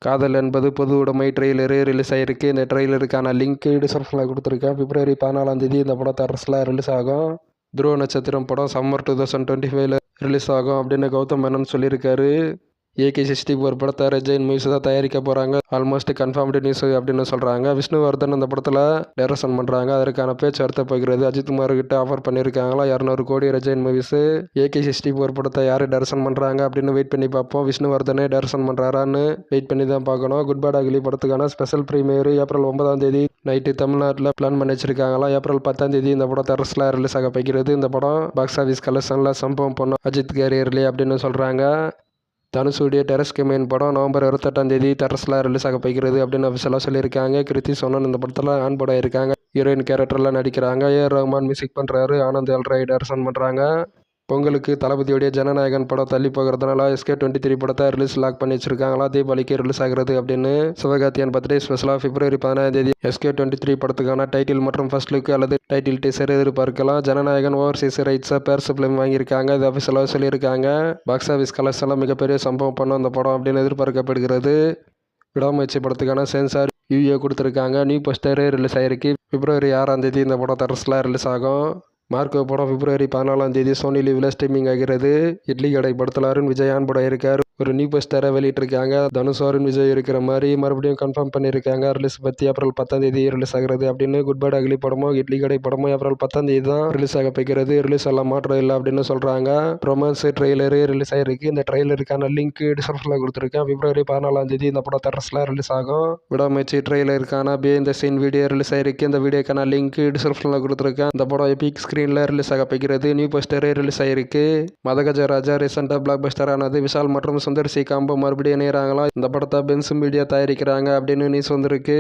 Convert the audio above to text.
காதல் என்பது பொது உடைமை ட்ரெய்லரு ரிலீஸ் ஆகிருக்கு. இந்த ட்ரெய்லருக்கான லிங்க் டிஸ்கிரிப்ஷனில் கொடுத்துருக்கேன். பிப்ரவரி 14 இந்த படம் தரஸில் ரிலீஸ் ஆகும். துருவ நட்சத்திரம் படம் சம்மர் 2025 ரிலீஸ் ஆகும் அப்படின்னு கௌதம் மேனன் சொல்லியிருக்காரு. AK64 படத்தை ரெஜைன் மூவிஸ் தான் தயாரிக்க போகிறாங்க. ஆல்மோஸ்ட் கன்ஃபார்ம்டு நியூஸ் அப்படின்னு சொல்கிறாங்க. விஷ்ணுவர்தன் அந்த படத்தில் டைரக்ஷன் பண்ணுறாங்க. அதற்கான பேச்சுவார்த்தை போகிறது. அஜித் குமார் கிட்ட ஆஃபர் பண்ணியிருக்காங்களா 200 கோடி ரெஜைன் மூவிஸ். AK64 படத்தை யார் டைரக்ஷன் பண்ணுறாங்க அப்படின்னு வெயிட் பண்ணி பார்ப்போம். விஷ்ணுவர்தனே டைரக்ஷன் பண்ணுறாரான்னு வெயிட் பண்ணி தான் பார்க்கணும். குட் பேட் அக்லி படத்துக்கான ஸ்பெஷல் ப்ரீமியர் ஏப்ரல் 9 நைட்டு தமிழ்நாட்டில் பிளான் பண்ணி வச்சிருக்காங்களா. ஏப்ரல் 10 இந்த படம் தரஸில் ரிலீஸ் ஆக போகிறது. இந்த படம் பாக்ஸ் ஆஃபீஸ் கலெக்ஷனில் சம்பவம் பண்ணும் அஜித் கேரியர்லேயே அப்படின்னு சொல்கிறாங்க. தனுஷுடைய டெரஸ் கெமைன் படம் நவம்பர் 28 தரஸில் ரிலீஸ் ஆக போகிறது அப்படின்னு அஃபிஷியலாக சொல்லியிருக்காங்க. கிருத்தி சோனன் இந்த படத்தில் ஆன் படம் இருக்காங்க. ஹீரோயின் கேரக்டரில் நடிக்கிறாங்க. A.R. ரஹ்மான் மியூசிக் பண்ணுறாரு. ஆனந்த் எல்ராய் டைரக்ஷன் பண்ணுறாங்க. பொங்கலுக்கு தளபதியோடைய ஜனநாயகன் படம் தள்ளி போகிறதுனால SK23 படத்தை ரிலீஸ் லாக் பண்ணி வச்சிருக்காங்களா. தீபாவளிக்கு ரிலீஸ் ஆகிறது அப்படின்னு சிவகார்த்தியன் பர்த்டே ஸ்பெஷலாக பிப்ரவரி 15 SK23 படத்துக்கான டைட்டில் மற்றும் ஃபர்ஸ்ட் லுக் அல்லது டைட்டில் டீசர் எதிர்பார்க்கலாம். ஜனநாயகன் ஓவர்சீஸ் ரைட்ஸை பேர்ஸ் ஃபிலிம் வாங்கியிருக்காங்க. இது அஃபிஷியலாக சொல்லியிருக்காங்க. பாக்ஸ் ஆஃபீஸ் கலெக்ஷனில் மிகப்பெரிய சம்பவம் பண்ணும் அந்த படம் அப்படின்னு எதிர்பார்க்கப்படுகிறது. விடாமுயற்சி படத்துக்கான சென்சார் UA கொடுத்துருக்காங்க. நியூ போஸ்டரே ரிலீஸ் ஆகிருக்கு. பிப்ரவரி 6 இந்த படம் தரஸில் ரிலீஸ் ஆகும். மார்க்கோ படம் பிப்ரவரி 14 சோனி லீவில் ஸ்ட்ரீமிங் ஆகிறது. இட்லி கடை படத்தில் அருண் விஜய் ஆன் படம் இருக்கார். ஒரு நியூ போஸ்டரை வெளியிட்டிருக்காங்க. தனுஷ் அருண் விஜய் இருக்கிற மாதிரி மறுபடியும் கன்ஃபார்ம் பண்ணியிருக்காங்க. ரிலீஸ் பற்றி ஏப்ரல் 10 ரிலீஸ் ஆகிறது அப்படின்னு. குட் பேட் அக்லி படமும் இட்லி கடை படமும் ஏப்ரல் 10 தான் ரிலீஸ் ஆக போகிறது. ரிலீஸ் எல்லாம் மாற்றம் இல்லை அப்படின்னு சொல்கிறாங்க. ரொமான்ஸ் ட்ரெய்லரு ரிலீஸ் ஆகிருக்கு. இந்த ட்ரெய்லருக்கான லிங்க் டிஸ்கிரிப்ஷனில் கொடுத்துருக்கேன். பிப்ரவரி 14 இந்த படம் தரஸில் ரிலீஸ் ஆகும். விடாமுயற்சி ட்ரெய்லருக்கான இந்த சீன் வீடியோ ரிலீஸ் ஆகிருக்கு. இந்த வீடியோக்கான லிங்க் டிஸ்கிரிப்ஷனில் கொடுத்துருக்கேன். இந்த படம் எபிக் ஸ்க்ரீனில் ரிலீஸ் ஆக போகிறது. நியூ போஸ்டரே ரிலீஸ் ஆகிருக்கு. மதகஜ ராஜா ரீசெண்டாக பிளாக் பஸ்டர் ஆனது. விஷால் மற்றும் சுந்தர் சி காம்போ மறுபடியும் இணைகிறாங்களா. இந்த படத்தை பென்ஸ் மீடியா தயாரிக்கிறாங்க அப்படின்னு நியூஸ் வந்திருக்கு.